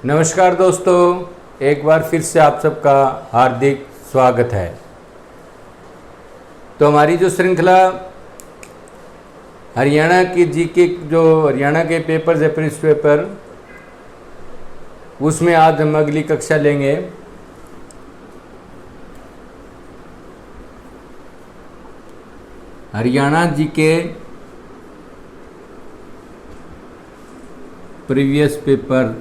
नमस्कार दोस्तों, एक बार फिर से आप सबका हार्दिक स्वागत है। तो हमारी जो श्रृंखला हरियाणा की जीके, जो हरियाणा के पेपर्स है प्रीवियस पेपर, उसमें आज हम अगली कक्षा लेंगे। Haryana GK previous paper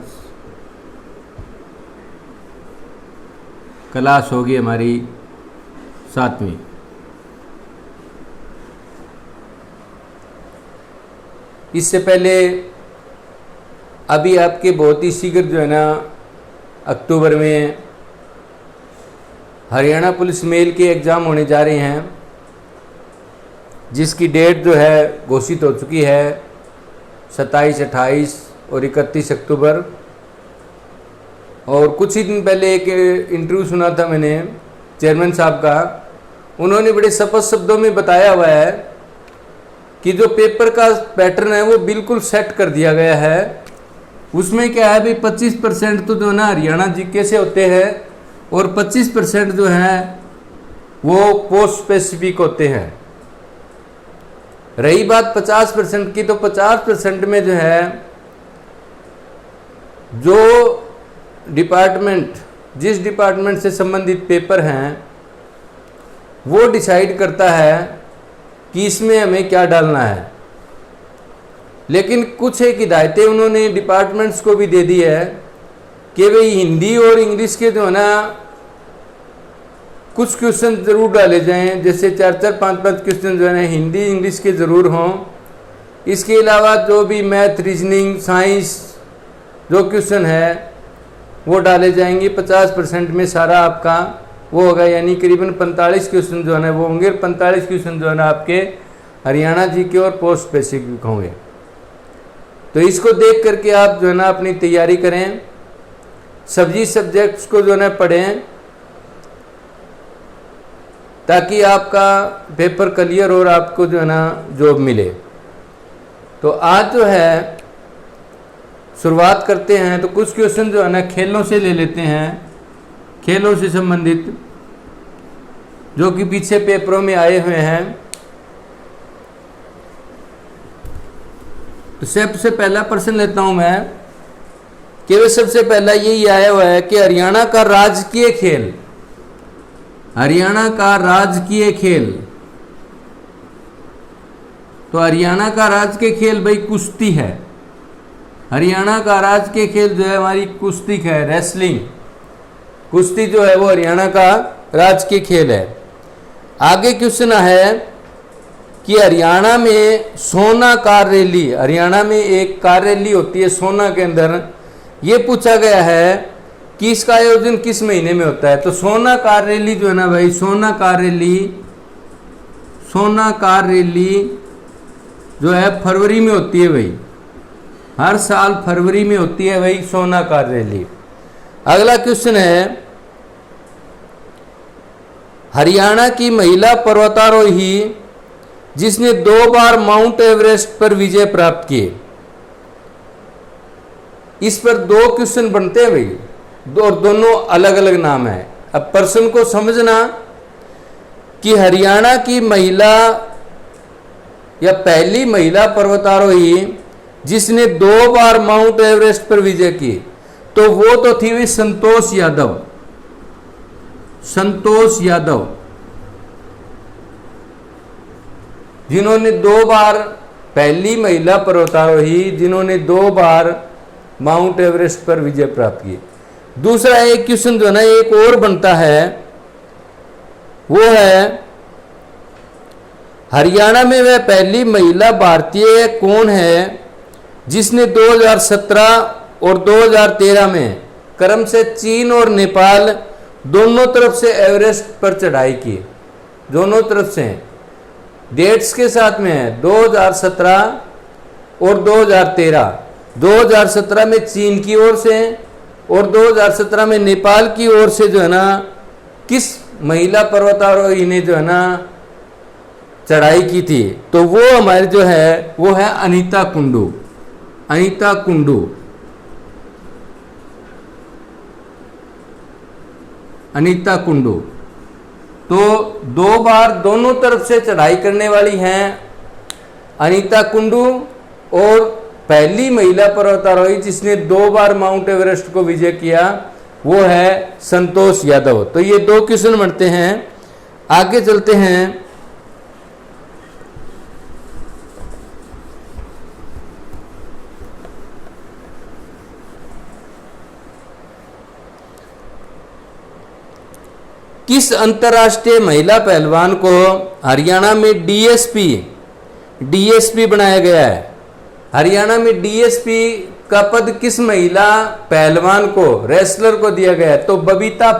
class होगी हमारी 7वीं। इससे पहले अभी आपके बहुत ही शीघ्र जो है ना अक्टूबर में हरियाणा पुलिस मेल के एग्ज़ाम होने जा रहे हैं, जिसकी डेट जो है घोषित हो चुकी है 27, 28 और 31 अक्टूबर। और कुछ ही दिन पहले एक इंटरव्यू सुना था मैंने चेयरमैन साहब का। उन्होंने बड़े स्पष्ट शब्दों में बताया हुआ है कि जो पेपर का पैटर्न है वो बिल्कुल सेट कर दिया गया है। उसमें क्या है भाई, 25% तो जो है ना हरियाणा जीके से होते हैं और 25% जो है वो पोस्ट स्पेसिफिक होते हैं। रही बात 50% की, तो 50% में जो है जो डिपार्टमेंट, जिस डिपार्टमेंट से संबंधित पेपर हैं, वो डिसाइड करता है कि इसमें हमें क्या डालना है। लेकिन कुछ एक हिदायतें उन्होंने डिपार्टमेंट्स को भी दे दी है कि भाई हिंदी और इंग्लिश के जो है ना कुछ क्वेश्चन ज़रूर डाले जाएं, जैसे 4-4, 5-5 क्वेश्चन जो है ना हिंदी इंग्लिश के ज़रूर हों। इसके अलावा जो भी मैथ, रीजनिंग, साइंस जो क्वेश्चन है वो डाले जाएंगे। 50% में सारा आपका वो होगा, यानी करीबन 45 क्वेश्चन जो है ना वो होंगे। 45 क्वेश्चन जो है ना आपके हरियाणा जीके और पोस्ट स्पेसिफिक होंगे। तो इसको देख करके आप जो है ना अपनी तैयारी करें, सभी सब्जेक्ट्स को जो है ना पढ़ें, ताकि आपका पेपर क्लियर और आपको जो है ना जॉब मिले। तो आज जो है शुरुआत करते हैं। तो कुछ क्वेश्चन जो है ना खेलों से ले लेते हैं, खेलों से संबंधित जो कि पीछे पेपरों में आए हुए हैं। तो सबसे पहला प्रश्न लेता हूं मैं कि वह सबसे पहला यही आया हुआ है कि हरियाणा का राजकीय खेल, हरियाणा का राजकीय खेल। तो हरियाणा का राजकीय खेल भाई कुश्ती है। हरियाणा का राजकीय खेल जो है हमारी कुश्ती है, रेसलिंग। कुश्ती जो है वो हरियाणा का राजकीय खेल है। आगे क्वेश्चन है कि हरियाणा में सोना कार रैली, हरियाणा में एक कार रैली होती है सोना के अंदर। ये पूछा गया है कि इसका आयोजन किस महीने में होता है। तो सोना कार रैली जो है ना भाई, सोना कार रैली जो है फरवरी में होती है भाई, हर साल फरवरी में होती है भाई सोना कार रैली। अगला क्वेश्चन है, हरियाणा की महिला पर्वतारोही जिसने 2 बार माउंट एवरेस्ट पर विजय प्राप्त की। इस पर 2 क्वेश्चन बनते हैं भाई, और दोनों अलग अलग नाम है। अब प्रश्न को समझना कि हरियाणा की महिला या पहली महिला पर्वतारोही जिसने 2 बार माउंट एवरेस्ट पर विजय की, तो वो तो थी हुई संतोष यादव। संतोष यादव जिन्होंने 2 बार, पहली महिला पर्वतारोही जिन्होंने 2 बार माउंट एवरेस्ट पर विजय प्राप्त की। दूसरा एक क्वेश्चन जो है ना एक और बनता है, वो है हरियाणा में वह पहली महिला भारतीय कौन है जिसने 2017 और 2013 में क्रम से चीन और नेपाल दोनों तरफ से एवरेस्ट पर चढ़ाई की। दोनों तरफ से डेट्स के साथ में है 2017 और 2013। 2017 में चीन की ओर से और 2017 में नेपाल की ओर से जो है ना किस महिला पर्वतारोही ने जो है ना चढ़ाई की थी, तो वो हमारे जो है वो है अनीता कुंडू। अनीता कुंडू। अनीता कुंडू। तो 2 बार दोनों तरफ से चढ़ाई करने वाली हैं अनीता कुंडू, और पहली महिला पर्वतारोही जिसने 2 बार माउंट एवरेस्ट को विजय किया वो है संतोष यादव। तो ये 2 क्वेश्चन बनते हैं। आगे चलते हैं। किस अंतर्राष्ट्रीय महिला पहलवान को हरियाणा में डीएसपी बनाया गया है? हरियाणा में डीएसपी का पद किस महिला पहलवान को, रेसलर को दिया गया है? तो बबीता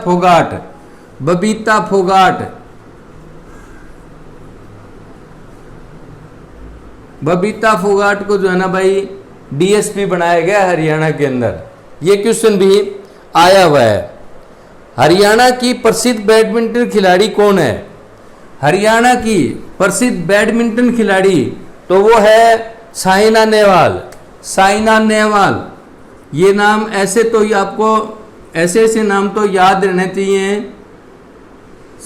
फोगाट को जो है ना भाई डीएसपी बनाया गया हरियाणा के अंदर। ये क्वेश्चन भी आया हुआ है। हरियाणा की प्रसिद्ध बैडमिंटन खिलाड़ी कौन है? हरियाणा की प्रसिद्ध बैडमिंटन खिलाड़ी तो वो है साइना नेहवाल। ये नाम ऐसे तो आपको ऐसे नाम तो याद रहने चाहिए,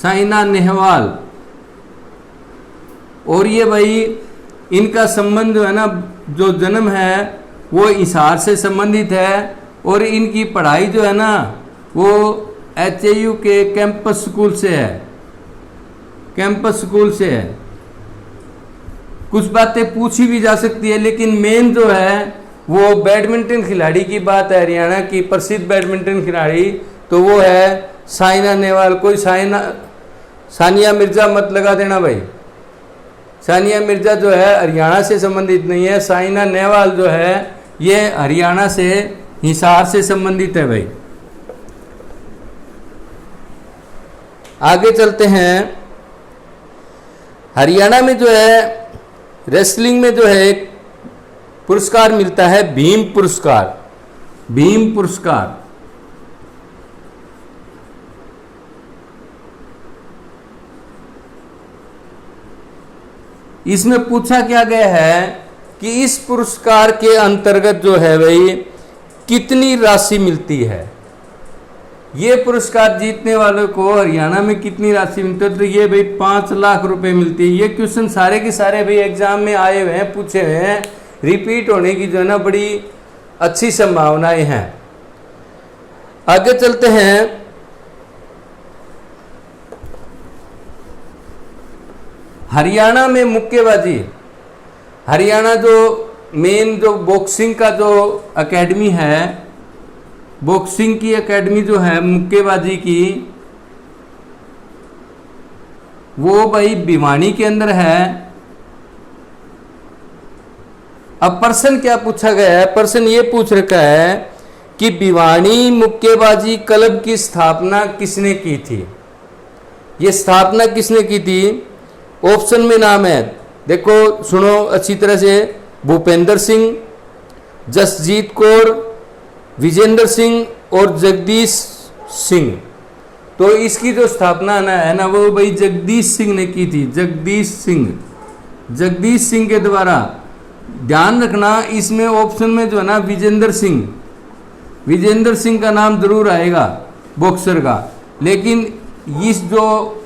साइना नेहवाल। और ये भाई इनका संबंध जो है ना, जो जन्म है वो हिसार से संबंधित है, और इनकी पढ़ाई जो है ना वो HAU के कैंपस स्कूल से है। कुछ बातें पूछी भी जा सकती है, लेकिन मेन जो है वो बैडमिंटन खिलाड़ी की बात है। हरियाणा की प्रसिद्ध बैडमिंटन खिलाड़ी तो वो है साइना नेहवाल। कोई सानिया मिर्जा मत लगा देना भाई। सानिया मिर्जा जो है हरियाणा से संबंधित नहीं है। साइना नेहवाल जो है ये हरियाणा से, हिसार से संबंधित है भाई। आगे चलते हैं। हरियाणा में जो है रेसलिंग में जो है एक पुरस्कार मिलता है, भीम पुरस्कार। इसमें पूछा क्या गया है कि इस पुरस्कार के अंतर्गत जो है भाई कितनी राशि मिलती है? ये पुरस्कार जीतने वालों को हरियाणा में कितनी राशि मिलती है? तो ये भाई 5 लाख रुपए मिलती है। ये क्वेश्चन सारे के सारे भाई एग्जाम में आए हुए हैं, पूछे हुए हैं। रिपीट होने की जो है ना बड़ी अच्छी संभावनाएं हैं। आगे चलते हैं। हरियाणा में मुक्केबाजी, हरियाणा जो मेन जो बॉक्सिंग का जो एकेडमी है, बॉक्सिंग की एकेडमी जो है मुक्केबाजी की, वो भाई भिवानी के अंदर है। अब प्रश्न क्या पूछा गया है? प्रश्न ये पूछ रखा है कि भिवानी मुक्केबाजी क्लब की स्थापना किसने की थी? ये स्थापना किसने की थी? ऑप्शन में नाम है, देखो सुनो अच्छी तरह से, भूपेंद्र सिंह, जसजीत कौर, विजेंद्र सिंह और जगदीश सिंह। तो इसकी जो स्थापना है ना वो भाई जगदीश सिंह ने की थी। जगदीश सिंह के द्वारा। ध्यान रखना इसमें ऑप्शन में जो है ना विजेंद्र सिंह का नाम जरूर आएगा बॉक्सर का, लेकिन इस जो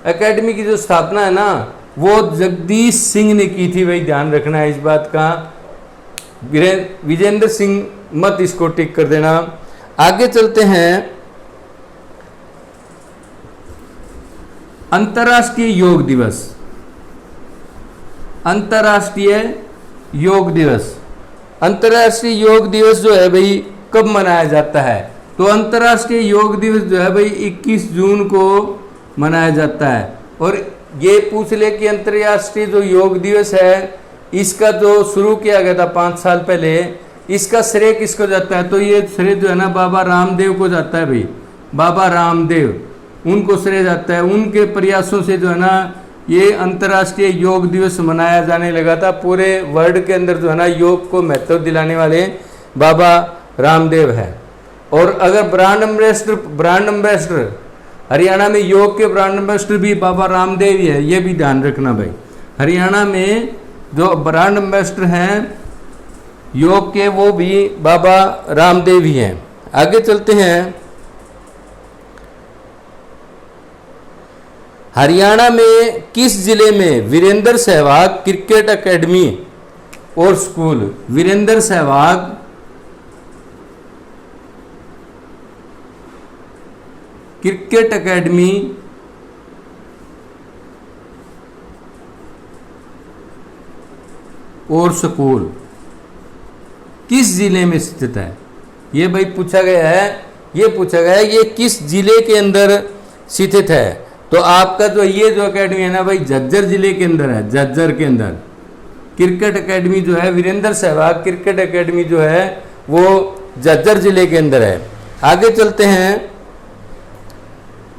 एकेडमी की जो स्थापना है ना वो जगदीश सिंह ने की थी। भाई ध्यान रखना है इस बात का। विजेंद्र सिंह मत इसको टिक कर देना। आगे चलते हैं। अंतर्राष्ट्रीय योग दिवस। अंतर्राष्ट्रीय योग दिवस जो है भाई कब मनाया जाता है? तो अंतर्राष्ट्रीय योग दिवस जो है भाई 21 जून को मनाया जाता है। और ये पूछ ले कि अंतर्राष्ट्रीय जो योग दिवस है इसका जो शुरू किया गया था 5 साल पहले, इसका श्रेय किसको जाता है? तो ये श्रेय जो है ना बाबा रामदेव को जाता है भाई। बाबा रामदेव, उनको श्रेय जाता है। उनके प्रयासों से जो है ना ये अंतर्राष्ट्रीय योग दिवस मनाया जाने लगा था। पूरे वर्ल्ड के अंदर जो है ना योग को महत्व दिलाने वाले बाबा रामदेव है। और अगर ब्रांड एम्बेसडर हरियाणा में योग के ब्रांड एम्बेसडर भी बाबा रामदेव ही है, ये भी ध्यान रखना भाई। हरियाणा में जो ब्रांड एम्बेसडर हैं योग के वो भी बाबा रामदेव ही हैं। आगे चलते हैं। हरियाणा में किस जिले में वीरेंद्र सहवाग क्रिकेट एकेडमी और school, Virender Sehwag cricket academy और स्कूल किस जिले में स्थित है? ये भाई पूछा गया है, ये पूछा गया है ये किस जिले के अंदर स्थित है। तो आपका जो ये जो एकेडमी है ना भाई, झज्जर जिले के अंदर है। झज्जर के अंदर क्रिकेट एकेडमी जो है, वीरेंद्र सहवाग क्रिकेट एकेडमी जो है वो झज्जर जिले के अंदर है। आगे चलते हैं,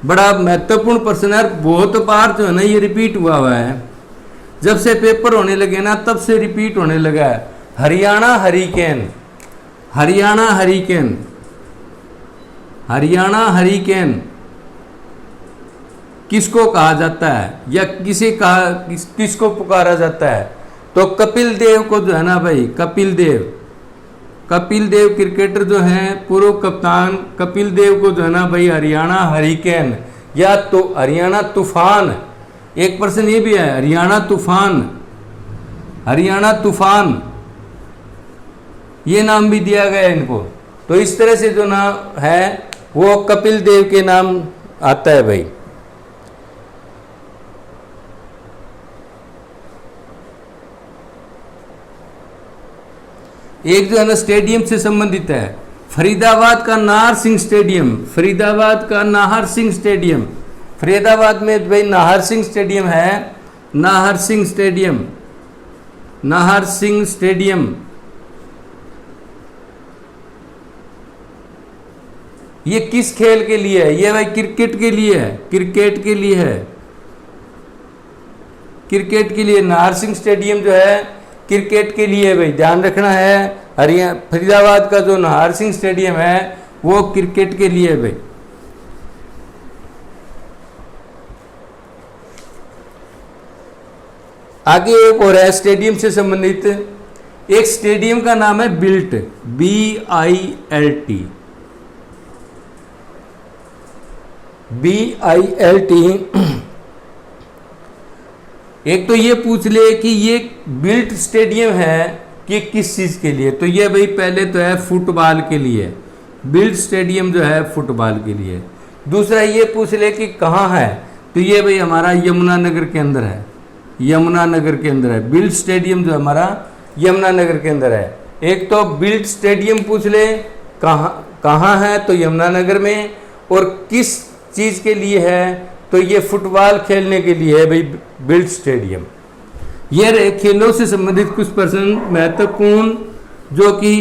बड़ा महत्वपूर्ण प्रश्न है, बहुत बार जो है ना ये रिपीट हुआ है, जब से पेपर होने लगे ना तब से रिपीट होने लगा है। Haryana hurricane, Haryana hurricane, Haryana hurricane किसको कहा जाता है या किसको पुकारा जाता है? तो कपिल देव को जो है ना भाई, कपिल देव क्रिकेटर जो हैं, पूर्व कप्तान कपिल देव को जो है ना भाई हरियाणा हरिकेन या तो हरियाणा तूफान, एक पर्सन ये भी है हरियाणा तूफान, हरियाणा तूफान ये नाम भी दिया गया है इनको। तो इस तरह से जो नाम है वो कपिल देव के नाम आता है भाई। एक जो है ना स्टेडियम से संबंधित है, फरीदाबाद का नाहर सिंह स्टेडियम, फरीदाबाद का नाहर सिंह स्टेडियम, फरीदाबाद में भाई नाहर सिंह स्टेडियम है, नाहर सिंह स्टेडियम, नाहर सिंह स्टेडियम ये किस खेल के लिए है? ये भाई क्रिकेट के लिए है, क्रिकेट के लिए है, क्रिकेट के लिए नाहर सिंह स्टेडियम जो है क्रिकेट के लिए भाई ध्यान रखना है। हरियाणा फरीदाबाद का जो नाहर सिंह स्टेडियम है वो क्रिकेट के लिए भाई। आगे एक और है स्टेडियम से संबंधित, एक स्टेडियम का नाम है बिल्ट, BILT, BILT। एक तो ये पूछ ले कि ये बिल्ट स्टेडियम है कि किस चीज के लिए? तो ये भाई पहले तो है फुटबॉल के लिए, बिल्ट स्टेडियम जो है फुटबॉल के लिए। दूसरा ये पूछ ले कि कहाँ है? तो ये भाई हमारा यमुनानगर के अंदर है, यमुनानगर के अंदर है बिल्ट स्टेडियम जो हमारा यमुनानगर के अंदर है। एक तो बिल्ट स्टेडियम पूछ ले कहाँ है, तो यमुनानगर में, और किस चीज के लिए है? तो ये फुटबॉल खेलने के लिए है भाई बिल्ट स्टेडियम। ये रहे खेलों से संबंधित कुछ प्रश्न महत्वपूर्ण जो कि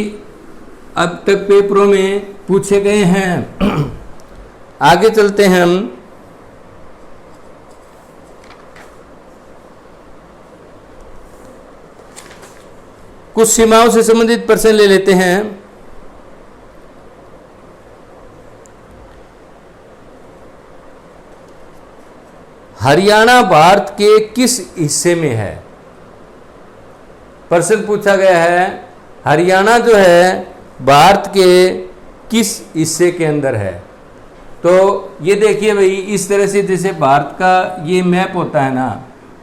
अब तक पेपरों में पूछे गए हैं। आगे चलते हैं हम, कुछ सीमाओं से संबंधित प्रश्न ले लेते हैं। हरियाणा भारत के किस हिस्से में है? प्रश्न पूछा गया है हरियाणा जो है भारत के किस हिस्से के अंदर है? तो ये देखिए भाई इस तरह से जैसे भारत का ये मैप होता है ना,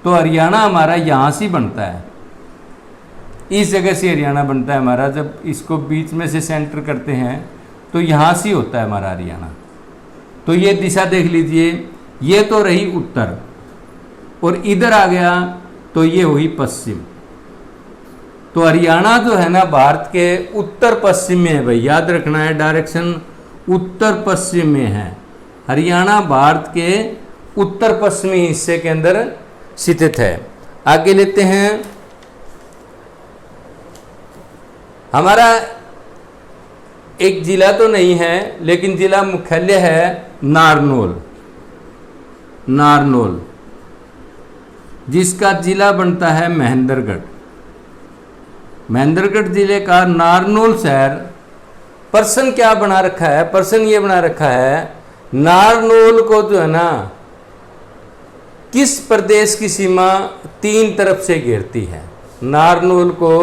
तो हरियाणा हमारा यहाँ से बनता है, इस जगह से हरियाणा बनता है हमारा। जब इसको बीच में से सेंटर करते हैं तो यहाँ से होता है हमारा हरियाणा। तो ये दिशा देख लीजिए, ये तो रही उत्तर और इधर आ गया तो ये हुई पश्चिम। तो हरियाणा जो है ना भारत के उत्तर पश्चिम में है भाई, याद रखना है डायरेक्शन उत्तर पश्चिम में है। हरियाणा भारत के उत्तर पश्चिमी हिस्से के अंदर स्थित है। आगे लेते हैं, हमारा एक जिला तो नहीं है लेकिन जिला मुख्यालय है नारनौल, नारनौल जिसका जिला बनता है महेंद्रगढ़। महेंद्रगढ़ जिले का नारनौल शहर, प्रश्न क्या बना रखा है? प्रश्न ये बना रखा है नारनौल को जो है ना किस प्रदेश की सीमा तीन तरफ से घेरती है? नारनौल को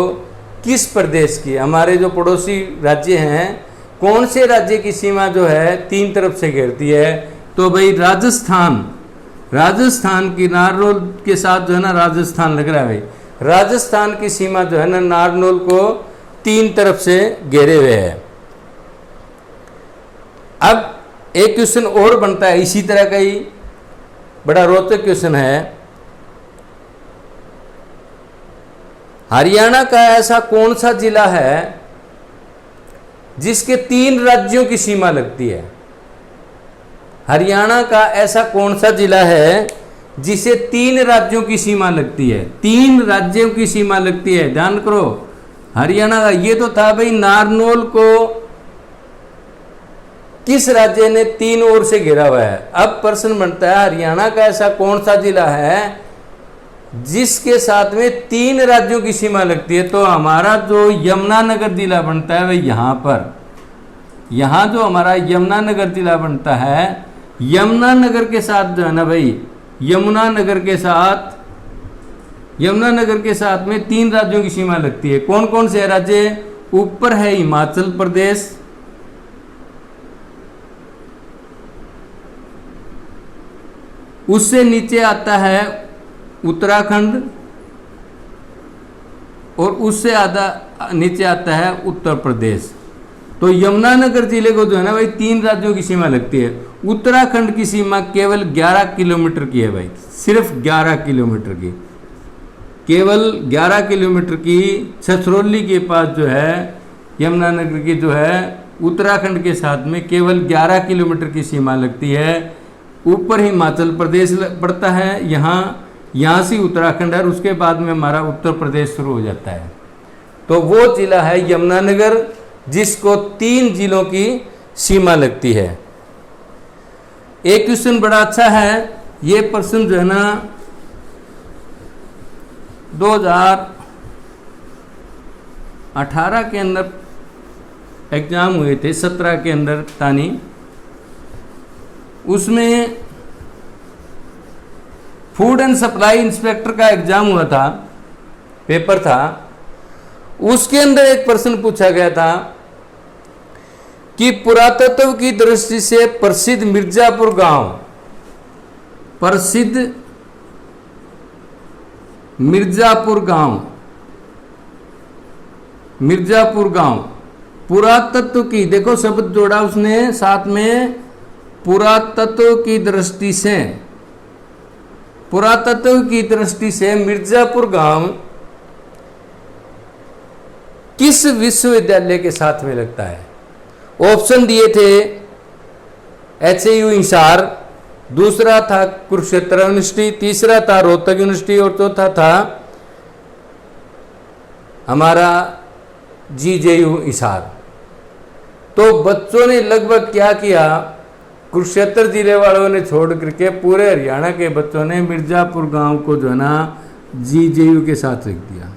किस प्रदेश की, हमारे जो पड़ोसी राज्य हैं, कौन से राज्य की सीमा जो है तीन तरफ से घेरती है? तो भाई राजस्थान, राजस्थान की नारनौल के साथ जो है ना राजस्थान लग रहा है भाई। राजस्थान की सीमा जो है ना नारनौल को 3 तरफ से घेरे हुए है। अब एक क्वेश्चन और बनता है इसी तरह का ही, बड़ा रोचक क्वेश्चन है। हरियाणा का ऐसा कौन सा जिला है जिसके 3 राज्यों की सीमा लगती है? हरियाणा का ऐसा कौन सा जिला है जिसे 3 राज्यों की सीमा लगती है? 3 राज्यों की सीमा लगती है, ध्यान करो। हरियाणा का ये तो था भाई, नारनौल को किस राज्य ने 3 ओर से घेरा हुआ है। अब प्रश्न बनता है हरियाणा का ऐसा कौन सा जिला है जिसके साथ में 3 राज्यों की सीमा लगती है? तो हमारा जो यमुनानगर जिला बनता है भाई, यहां पर, यहां जो हमारा यमुनानगर जिला बनता है, यमुनानगर के साथ जो है ना भाई, यमुनानगर के साथ में 3 राज्यों की सीमा लगती है। कौन कौन से राज्य? ऊपर है हिमाचल प्रदेश, उससे नीचे आता है उत्तराखंड, और उससे आधा नीचे आता है उत्तर प्रदेश। तो यमुनानगर जिले को जो है ना भाई 3 राज्यों की सीमा लगती है। उत्तराखंड की सीमा केवल 11 किलोमीटर की है भाई, सिर्फ 11 किलोमीटर की, केवल 11 किलोमीटर की। छछरौली के पास जो है यमुनानगर की जो है उत्तराखंड के साथ में केवल 11 किलोमीटर की सीमा लगती है। ऊपर हिमाचल प्रदेश पड़ता है, यहाँ से उत्तराखंड है, और उसके बाद में हमारा उत्तर प्रदेश शुरू हो जाता है। तो वो जिला है यमुनानगर जिसको 3 जिलों की सीमा लगती है। एक क्वेश्चन बड़ा अच्छा है, ये प्रश्न जो है ना 2018 के अंदर एग्जाम हुए थे, 17 के अंदर तानी, उसमें फूड एंड सप्लाई इंस्पेक्टर का एग्जाम हुआ था, पेपर था। उसके अंदर एक प्रश्न पूछा गया था कि पुरातत्व की दृष्टि से प्रसिद्ध मिर्जापुर गांव पुरातत्व की, देखो शब्द जोड़ा उसने साथ में, पुरातत्व की दृष्टि से मिर्जापुर गांव किस विश्वविद्यालय के साथ में लगता है? ऑप्शन दिए थे HAU हिसार, दूसरा था कुरुक्षेत्र यूनिवर्सिटी, तीसरा था रोहतक यूनिवर्सिटी, और चौथा था हमारा GJU हिसार। तो बच्चों ने लगभग क्या किया, कुरुक्षेत्र जिले वालों ने छोड़ करके पूरे हरियाणा के बच्चों ने मिर्जापुर गांव को जो है ना GJU के साथ लिख दिया।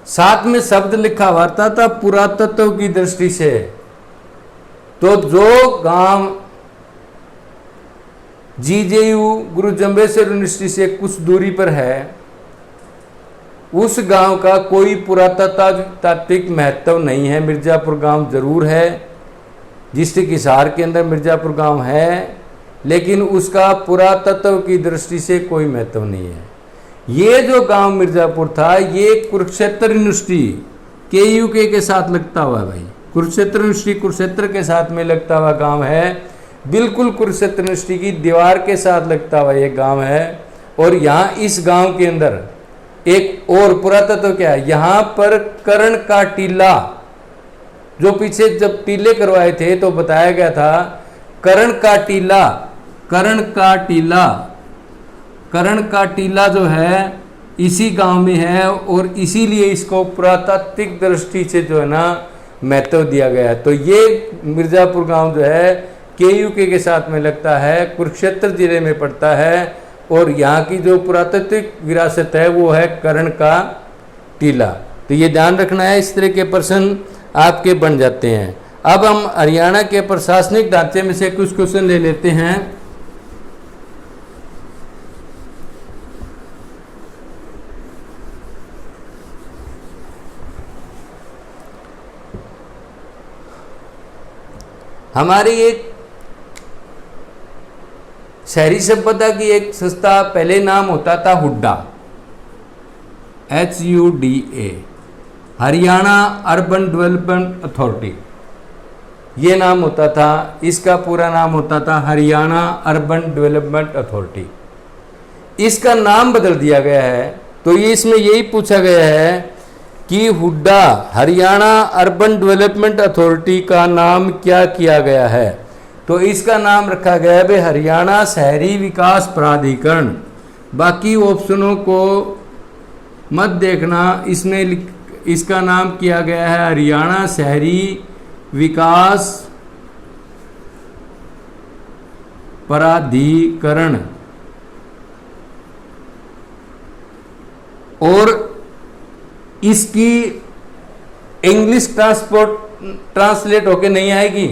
साथ में शब्द लिखा हुआ था पुरातत्व की दृष्टि से। तो जो गांव GJU गुरु जम्बेश्वर यूनिवर्सिटी से कुछ दूरी पर है, उस गांव का कोई पुरातात्विक महत्व नहीं है। मिर्जापुर गांव जरूर है, डिस्ट्रिक्ट हिसार के अंदर मिर्जापुर गांव है, लेकिन उसका पुरातत्व की दृष्टि से कोई महत्व नहीं है। ये जो गांव मिर्जापुर था, ये कुरुक्षेत्र यूनिवर्सिटी KUK के साथ लगता हुआ है भाई, कुरुक्षेत्र यूनिवर्सिटी कुरुक्षेत्र के साथ में लगता हुआ गांव है, बिल्कुल कुरुक्षेत्र यूनिवर्सिटी की दीवार के साथ लगता हुआ ये गांव है। और यहाँ इस गांव के अंदर एक और पुरातत्व क्या है, यहाँ पर कर्ण का टीला, जो पीछे जब टीले करवाए थे तो बताया गया था कर्ण का टीला जो है इसी गांव में है, और इसीलिए इसको पुरातात्विक दृष्टि से जो है ना महत्व दिया गया है। तो ये मिर्जापुर गांव जो है KUK के साथ में लगता है, कुरुक्षेत्र जिले में पड़ता है, और यहाँ की जो पुरातात्विक विरासत है वो है कर्ण का टीला। तो ये ध्यान रखना है, इस तरह के प्रश्न आपके बन जाते हैं। अब हम हरियाणा के प्रशासनिक ढांचे में से कुछ क्वेश्चन ले लेते हैं। हमारी एक शहरी सभ्यता की एक संस्था, पहले नाम होता था Hooda, HUDA, Haryana urban development authority, ये नाम होता था। इसका पूरा नाम होता था हरियाणा अर्बन डेवलपमेंट अथॉरिटी। इसका नाम बदल दिया गया है। तो ये इसमें यही पूछा गया है कि Hooda Haryana urban development authority का नाम क्या किया गया है। तो इसका नाम रखा गया है भाई हरियाणा शहरी विकास प्राधिकरण। बाकी ऑप्शनों को मत देखना, इसमें इसका नाम किया गया है हरियाणा शहरी विकास प्राधिकरण। और इसकी इंग्लिश ट्रांसलेट होके नहीं आएगी।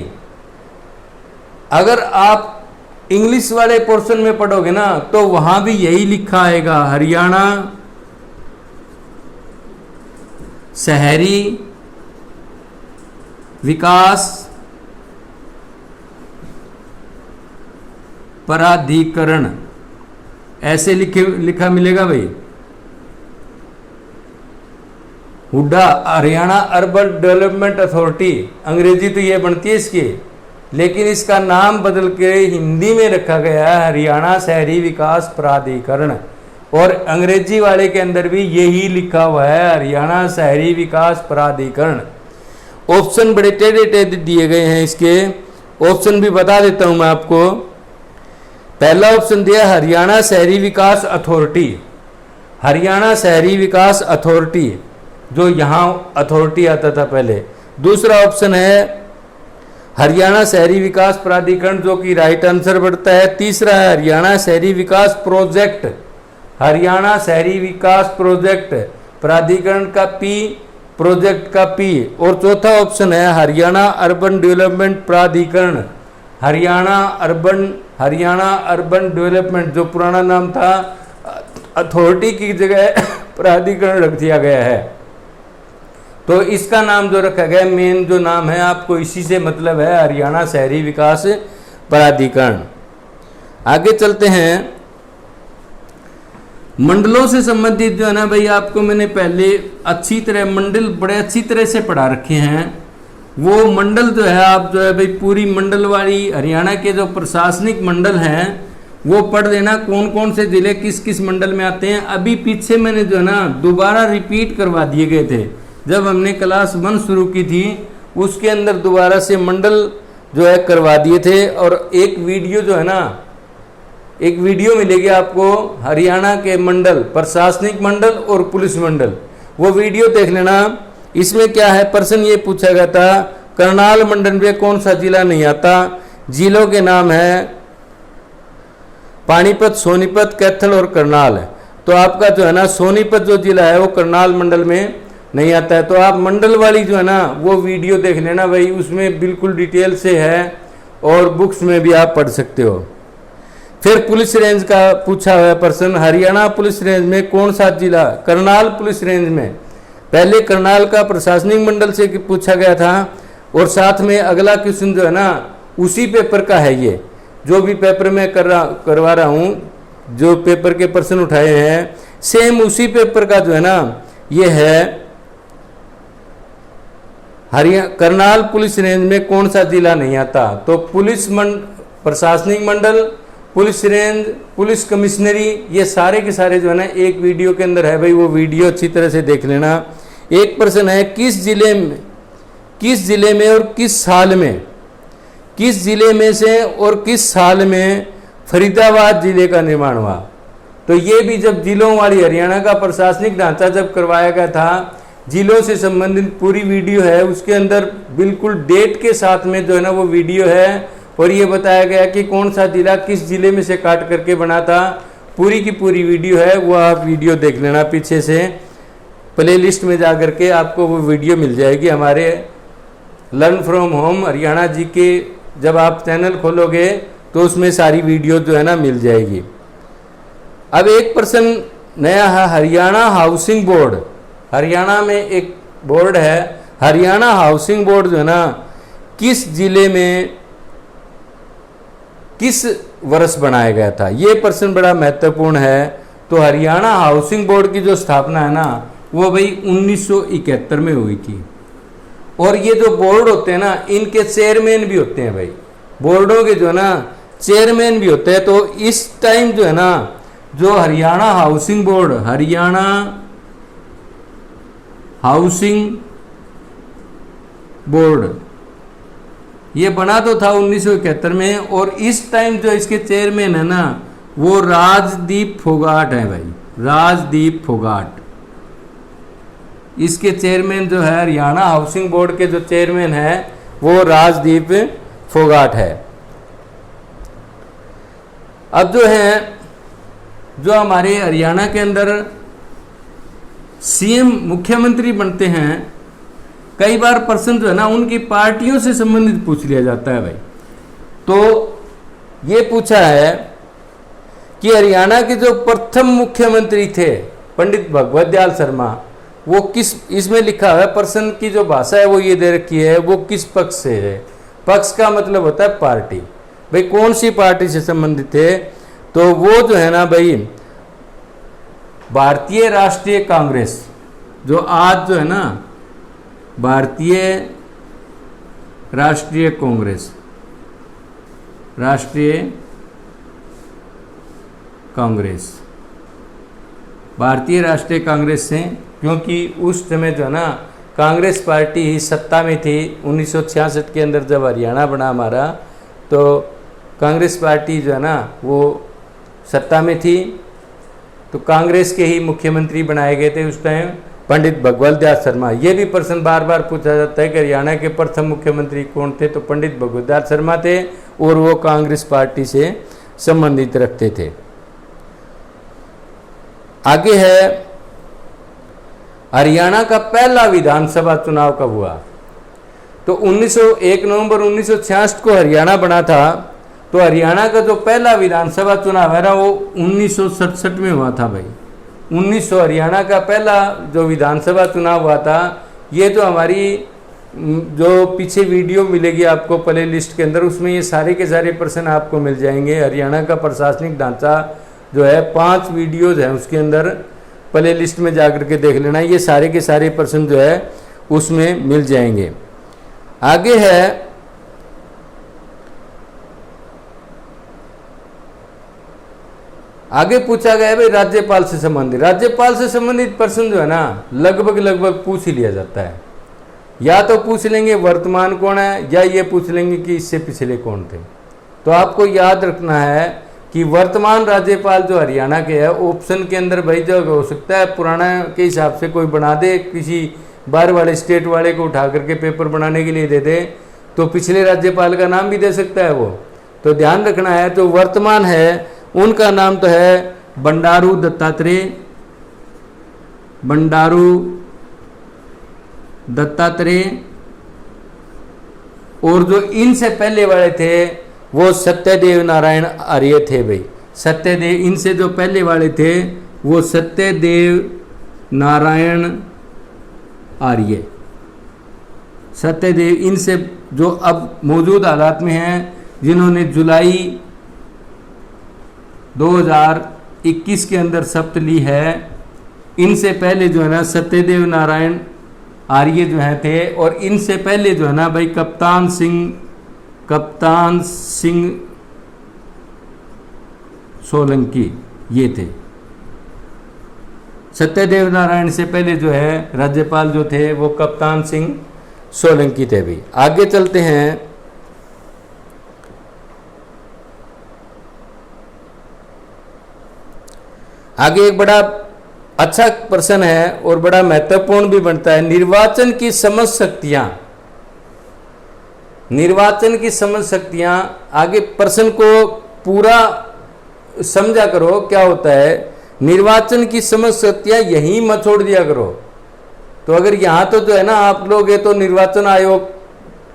अगर आप इंग्लिश वाले पोर्शन में पढ़ोगे ना तो वहां भी यही लिखा आएगा, हरियाणा शहरी विकास प्राधिकरण, ऐसे लिखा मिलेगा भाई। Hooda Haryana urban development authority, अंग्रेजी तो ये बनती है इसकी, लेकिन इसका नाम बदल के हिंदी में रखा गया है हरियाणा शहरी विकास प्राधिकरण। और अंग्रेजी वाले के अंदर भी यही लिखा हुआ है, हरियाणा शहरी विकास प्राधिकरण। ऑप्शन बड़े टेढ़े टेढ़े दिए गए हैं, इसके ऑप्शन भी बता देता हूं मैं आपको। पहला ऑप्शन दिया हरियाणा शहरी विकास अथॉरिटी, हरियाणा शहरी विकास अथॉरिटी, जो यहां अथॉरिटी आता था पहले। दूसरा ऑप्शन है हरियाणा शहरी विकास प्राधिकरण, जो कि राइट आंसर बढ़ता है। तीसरा है हरियाणा शहरी विकास प्रोजेक्ट, हरियाणा शहरी विकास प्रोजेक्ट, प्राधिकरण का पी, प्रोजेक्ट का पी। और चौथा ऑप्शन है हरियाणा अर्बन डेवलपमेंट प्राधिकरण, हरियाणा अर्बन डेवलपमेंट, जो पुराना नाम था, अथॉरिटी की जगह प्राधिकरण रख दिया गया है। तो इसका नाम जो रखा गया, मेन जो नाम है आपको इसी से मतलब है, हरियाणा शहरी विकास प्राधिकरण। आगे चलते हैं। मंडलों से संबंधित जो है ना भाई, आपको मैंने पहले अच्छी तरह मंडल बड़े अच्छी तरह से पढ़ा रखे हैं। वो मंडल जो है आप जो है भाई पूरी मंडल वाली हरियाणा के जो प्रशासनिक मंडल हैं वो पढ़ लेना, कौन कौन से जिले किस किस मंडल में आते हैं। अभी पीछे मैंने जो है ना दोबारा रिपीट करवा दिए गए थे, जब हमने क्लास 1 शुरू की थी उसके अंदर दोबारा से मंडल जो है करवा दिए थे। और एक वीडियो जो है ना, एक वीडियो मिलेगी आपको हरियाणा के मंडल, प्रशासनिक मंडल और पुलिस मंडल, वो वीडियो देख लेना। इसमें क्या है, प्रश्न ये पूछा गया था करनाल मंडल में कौन सा जिला नहीं आता। जिलों के नाम है पानीपत, सोनीपत, कैथल और करनाल। तो आपका जो है ना सोनीपत जो जिला है वो करनाल मंडल में नहीं आता है। तो आप मंडल वाली जो है ना वो वीडियो देख लेना भाई, उसमें बिल्कुल डिटेल से है और बुक्स में भी आप पढ़ सकते हो। फिर पुलिस रेंज का पूछा हुआ प्रश्न, हरियाणा पुलिस रेंज में कौन सा जिला, करनाल पुलिस रेंज में। पहले करनाल का प्रशासनिक मंडल से पूछा गया था। और साथ में अगला क्वेश्चन जो है ना उसी पेपर का है, ये जो भी पेपर में करवा रहा हूँ, जो पेपर के प्रश्न उठाए हैं सेम उसी पेपर का जो है ना ये है, करनाल पुलिस रेंज में कौन सा जिला नहीं आता। तो प्रशासनिक मंडल, पुलिस रेंज, पुलिस कमिश्नरी, ये सारे के सारे जो है ना एक वीडियो के अंदर है भाई, वो वीडियो अच्छी तरह से देख लेना। एक प्रश्न है किस जिले में और किस साल में, किस जिले में से और किस साल में फरीदाबाद जिले का निर्माण हुआ। तो ये भी जब जिलों वाली हरियाणा का प्रशासनिक ढांचा जब करवाया गया था, जिलों से संबंधित पूरी वीडियो है, उसके अंदर बिल्कुल डेट के साथ में जो है ना वो वीडियो है। और ये बताया गया कि कौन सा जिला किस जिले में से काट करके बना था, पूरी की पूरी वीडियो है, वो आप वीडियो देख लेना। पीछे से प्ले लिस्ट में जा करके आपको वो वीडियो मिल जाएगी हमारे लर्न फ्रॉम होम हरियाणा जी के। जब आप चैनल खोलोगे तो उसमें सारी वीडियो जो है ना मिल जाएगी। अब एक प्रश्न नया है, हरियाणा हाउसिंग बोर्ड, हरियाणा में एक बोर्ड है, हरियाणा हाउसिंग बोर्ड जो है ना किस जिले में, किस वर्ष बनाया गया था? ये प्रश्न बड़ा महत्वपूर्ण है। तो हरियाणा हाउसिंग बोर्ड की जो स्थापना है ना, वो भाई 1971 में हुई थी। और ये जो बोर्ड होते हैं ना, इनके चेयरमैन भी होते हैं भाई, बोर्डों के जो है ना चेयरमैन भी होते हैं। तो इस टाइम जो है ना, जो Haryana housing board, Haryana housing board, ये बना तो था 1971 में। और इस टाइम जो इसके चेयरमैन है ना, वो राजदीप फोगाट है भाई, राजदीप फोगाट। इसके चेयरमैन जो है, हरियाणा हाउसिंग बोर्ड के जो चेयरमैन है, वो राजदीप फोगाट है। अब जो है, जो हमारे हरियाणा के अंदर सीएम मुख्यमंत्री बनते हैं, कई बार प्रश्न जो है ना उनकी पार्टियों से संबंधित पूछ लिया जाता है भाई। तो ये पूछा है कि हरियाणा के जो प्रथम मुख्यमंत्री थे पंडित भगवत दयाल शर्मा, वो किस, इसमें लिखा है प्रश्न की जो भाषा है वो ये दे रखी है, वो किस पक्ष से है। पक्ष का मतलब होता है पार्टी, भाई कौन सी पार्टी से संबंधित थे। तो वो जो है ना भाई, भारतीय राष्ट्रीय कांग्रेस, जो आज जो है ना भारतीय राष्ट्रीय कांग्रेस, राष्ट्रीय कांग्रेस, भारतीय राष्ट्रीय कांग्रेस से, क्योंकि उस समय जो है ना कांग्रेस पार्टी ही सत्ता में थी। 1966 के अंदर जब हरियाणा बना हमारा, तो कांग्रेस पार्टी जो है ना वो सत्ता में थी। तो कांग्रेस के ही मुख्यमंत्री बनाए गए थे उस टाइम पंडित भगवत दयाल शर्मा। ये भी प्रश्न बार बार पूछा जाता है कि हरियाणा के प्रथम मुख्यमंत्री कौन थे, तो पंडित भगवत दयाल शर्मा थे, और वो कांग्रेस पार्टी से संबंधित रखते थे। आगे है, हरियाणा का पहला विधानसभा चुनाव कब हुआ? तो 1 नवंबर 1966 को हरियाणा बना था। तो हरियाणा का जो पहला विधानसभा चुनाव है ना, वो 1967 में हुआ था भाई। 1900 हरियाणा का पहला जो विधानसभा चुनाव हुआ था। ये जो हमारी जो पीछे वीडियो मिलेगी आपको प्ले लिस्ट के अंदर, उसमें ये सारे के सारे प्रश्न आपको मिल जाएंगे। हरियाणा का प्रशासनिक ढांचा जो है 5 वीडियोज हैं उसके अंदर, प्ले लिस्ट में जाकर के देख लेना। ये सारे के सारे प्रश्न जो है उसमें मिल जाएंगे। आगे है, आगे पूछा गया है भाई राज्यपाल से संबंधित। राज्यपाल से संबंधित प्रश्न जो है ना लगभग पूछ ही लिया जाता है। या तो पूछ लेंगे वर्तमान कौन है, या ये पूछ लेंगे कि इससे पिछले कौन थे। तो आपको याद रखना है कि वर्तमान राज्यपाल जो हरियाणा के है, ऑप्शन के अंदर भाई जो हो सकता है पुराना के हिसाब से कोई बना दे, किसी बाहर वाले स्टेट वाले को उठा करके पेपर बनाने के लिए दे दे, तो पिछले राज्यपाल का नाम भी दे सकता है वो। तो ध्यान रखना है, तो वर्तमान है उनका नाम तो है बंडारू दत्तात्रेय, बंडारू दत्तात्रेय। और जो इनसे पहले वाले थे वो सत्यदेव नारायण आर्य थे भाई। सत्यदेव, इनसे जो पहले वाले थे वो सत्यदेव नारायण आर्य, सत्यदेव। इनसे जो अब मौजूद हालात में हैं, जिन्होंने जुलाई 2021 के अंदर शपथ ली है, इनसे पहले जो है ना सत्यदेव नारायण आर्य जो है थे। और इनसे पहले जो है ना भाई कप्तान सिंह सोलंकी, ये थे। सत्यदेव नारायण से पहले जो है राज्यपाल जो थे वो कप्तान सिंह सोलंकी थे भी। आगे चलते हैं, आगे एक बड़ा अच्छा प्रश्न है और बड़ा महत्वपूर्ण भी बनता है। निर्वाचन की समझ शक्तियां, निर्वाचन की समझ शक्तियां। आगे प्रश्न को पूरा समझा करो, क्या होता है निर्वाचन की समझ शक्तियां, यही मत छोड़ दिया करो। तो अगर यहाँ तो जो है ना आप लोग ये तो निर्वाचन आयोग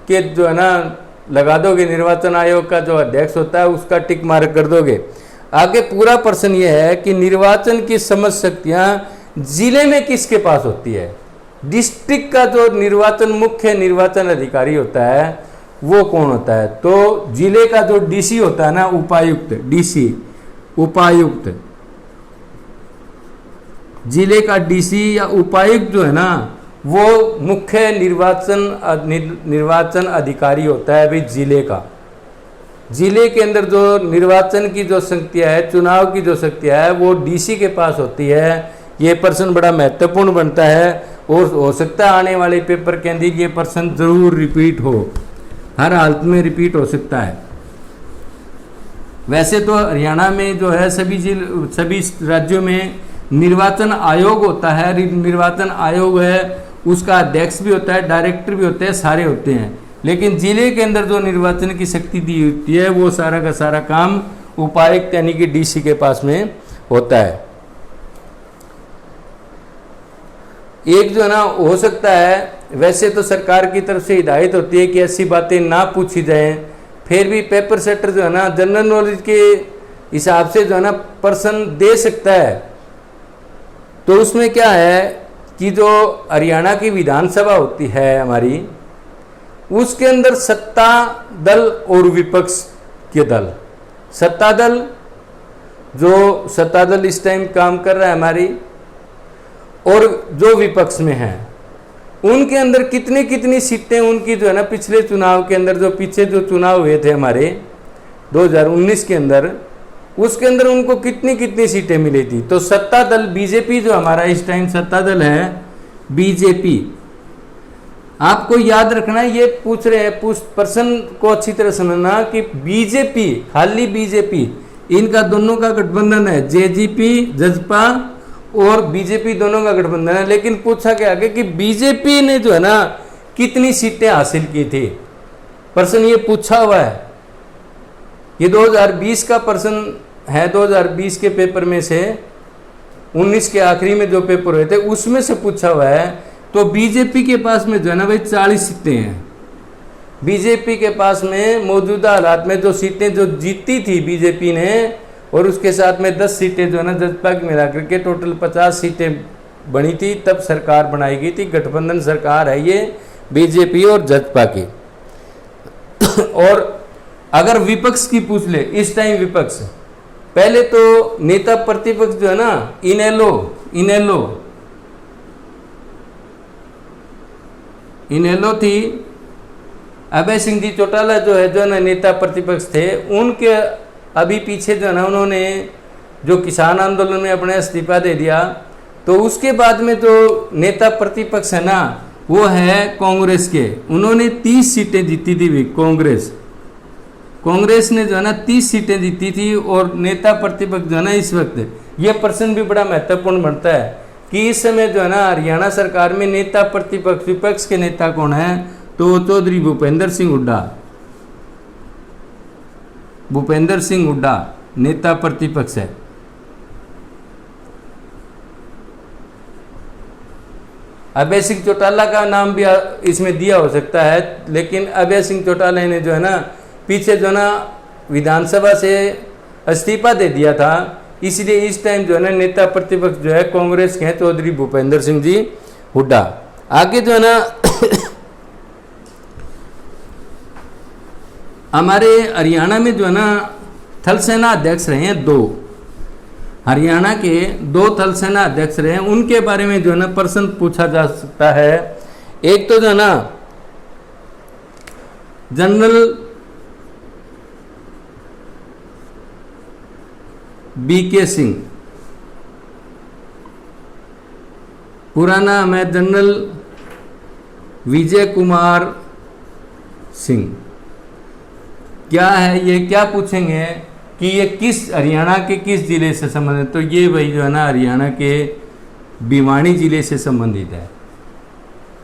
के जो है ना लगा दोगे, निर्वाचन आयोग का जो अध्यक्ष होता है उसका टिक मार्क कर दोगे। आगे पूरा प्रश्न ये है कि निर्वाचन की समझ शक्तियां जिले में किसके पास होती है। डिस्ट्रिक्ट का जो निर्वाचन मुख्य निर्वाचन अधिकारी होता है वो कौन होता है? तो जिले का जो डीसी होता है ना, उपायुक्त, डीसी उपायुक्त, जिले का डीसी या उपायुक्त जो है ना, वो मुख्य निर्वाचन अधिकारी होता है भाई जिले का। जिले के अंदर जो निर्वाचन की जो शक्तियाँ है, चुनाव की जो शक्तियाँ है, वो डीसी के पास होती है। ये प्रश्न बड़ा महत्वपूर्ण बनता है और हो सकता है आने वाले पेपर के अंदर ये प्रश्न जरूर रिपीट हो, हर हालत में रिपीट हो सकता है। वैसे तो हरियाणा में जो है सभी राज्यों में निर्वाचन आयोग होता है। निर्वाचन आयोग है, उसका अध्यक्ष भी होता है, डायरेक्टर भी होते हैं, सारे होते हैं। लेकिन जिले के अंदर जो निर्वाचन की शक्ति दी होती है, वो सारा का सारा काम उपायुक्त यानी कि डीसी के पास में होता है। एक जो है ना, हो सकता है वैसे तो सरकार की तरफ से हिदायत होती है कि ऐसी बातें ना पूछी जाएं, फिर भी पेपर सेटर जो है ना, जनरल नॉलेज के हिसाब से जो है ना प्रश्न दे सकता है। तो उसमें क्या है कि जो हरियाणा की विधानसभा होती है हमारी, उसके अंदर सत्ता दल और विपक्ष के दल, सत्ता दल इस टाइम काम कर रहा है हमारी, और जो विपक्ष में है उनके अंदर कितनी सीटें उनकी जो है ना, पिछले चुनाव के अंदर जो पीछे जो चुनाव हुए थे हमारे 2019 के अंदर, उसके अंदर उनको कितनी सीटें मिली थी। तो सत्ता दल बीजेपी जो हमारा इस टाइम सत्ता दल है बीजेपी, आपको याद रखना, ये पूछ रहे हैं, प्रश्न को अच्छी तरह समझना कि बीजेपी, खाली बीजेपी, इनका दोनों का गठबंधन है, जेजेपी जजपा और बीजेपी दोनों का गठबंधन है। लेकिन पूछा क्या आगे कि बीजेपी ने जो है ना कितनी सीटें हासिल की थी, प्रश्न ये पूछा हुआ है। ये 2020 का प्रश्न है, 2020 के पेपर में से 19 के आखिरी में जो पेपर हुए थे उसमें से पूछा हुआ है। तो बीजेपी के पास में जो है ना भाई 40 सीटें हैं। बीजेपी के पास में मौजूदा हालात में जो सीटें जो जीती थी बीजेपी ने, और उसके साथ में 10 सीटें जो है ना जजपा की मिलाकर के टोटल 50 सीटें बनी थी, तब सरकार बनाई गई थी। गठबंधन सरकार है ये बीजेपी और जजपा की। और अगर विपक्ष की पूछ ले, इस टाइम विपक्ष, पहले तो नेता प्रतिपक्ष जो है ना, इनेलो थी, अभय सिंह जी चौटाला जो है ना नेता प्रतिपक्ष थे। उनके अभी पीछे जो है ना, उन्होंने जो किसान आंदोलन में अपने इस्तीफा दे दिया। तो उसके बाद में जो नेता प्रतिपक्ष है ना, वो है कांग्रेस के, उन्होंने 30 सीटें जीती थी। कांग्रेस ने जो है ना 30 सीटें जीती थी। और नेता प्रतिपक्ष जो है ना इस वक्त, ये प्रश्न भी बड़ा महत्वपूर्ण बनता है कि इस समय जो है ना हरियाणा सरकार में नेता प्रतिपक्ष, विपक्ष के नेता कौन है? तो चौधरी भूपेंद्र सिंह हुड्डा नेता प्रतिपक्ष है। अभय सिंह चौटाला का नाम भी इसमें दिया हो सकता है, लेकिन अभय सिंह चौटाला ने जो है ना पीछे जो है ना विधानसभा से इस्तीफा दे दिया था, इसलिए इस टाइम जो है ना नेता प्रतिपक्ष जो है कांग्रेस के हैं, चौधरी भूपेंद्र सिंह जी हुड्डा। आगे जो है ना हमारे हरियाणा में जो है ना थल सेना अध्यक्ष रहे हैं 2, हरियाणा के 2 थल सेना अध्यक्ष रहे हैं। उनके बारे में जो है ना प्रश्न पूछा जा सकता है। एक तो जो है ना जनरल बीके सिंह, पूरा नाम है जनरल विजय कुमार सिंह। क्या है ये, क्या पूछेंगे कि ये किस हरियाणा के किस जिले से संबंधित? तो ये भाई जो है ना हरियाणा के भिवानी जिले से संबंधित है।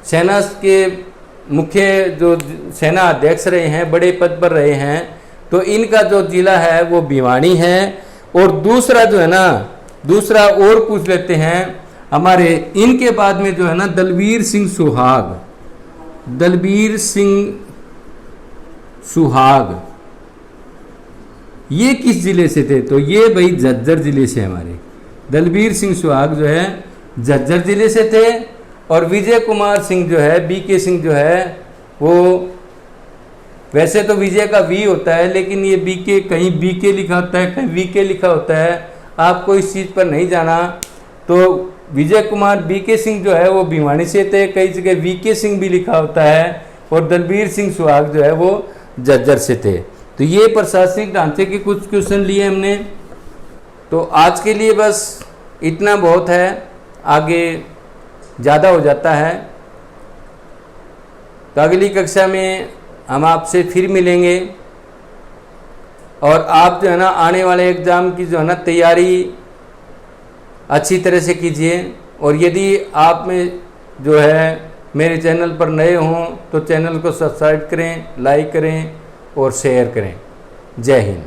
सेना के मुख्य जो सेना अध्यक्ष रहे हैं, बड़े पद पर रहे हैं, तो इनका जो जिला है वो भिवानी है। और दूसरा जो है ना, दूसरा और पूछ लेते हैं हमारे, इनके बाद में जो है ना दलबीर सिंह सुहाग, ये किस जिले से थे? तो ये भाई झज्जर जिले से, हमारे दलबीर सिंह सुहाग जो है झज्जर जिले से थे। और विजय कुमार सिंह जो है, बीके सिंह जो है, वो वैसे तो विजय का वी होता है, लेकिन ये बीके, कहीं बीके लिखा होता है, कहीं वीके लिखा होता है। आपको इस चीज़ पर नहीं जाना। तो विजय कुमार बीके सिंह जो है वो भिवानी से थे, कई जगह वीके सिंह भी लिखा होता है, और दलबीर सिंह सुहाग जो है वो झज्जर से थे। तो ये प्रशासनिक ढांचे के कुछ क्वेश्चन लिए हमने। तो आज के लिए बस इतना बहुत है, आगे ज़्यादा हो जाता है। तो अगली कक्षा में हम आपसे फिर मिलेंगे, और आप जो है ना आने वाले एग्ज़ाम की जो है ना तैयारी अच्छी तरह से कीजिए। और यदि आप में जो है मेरे चैनल पर नए हों तो चैनल को सब्सक्राइब करें, लाइक करें और शेयर करें। जय हिंद।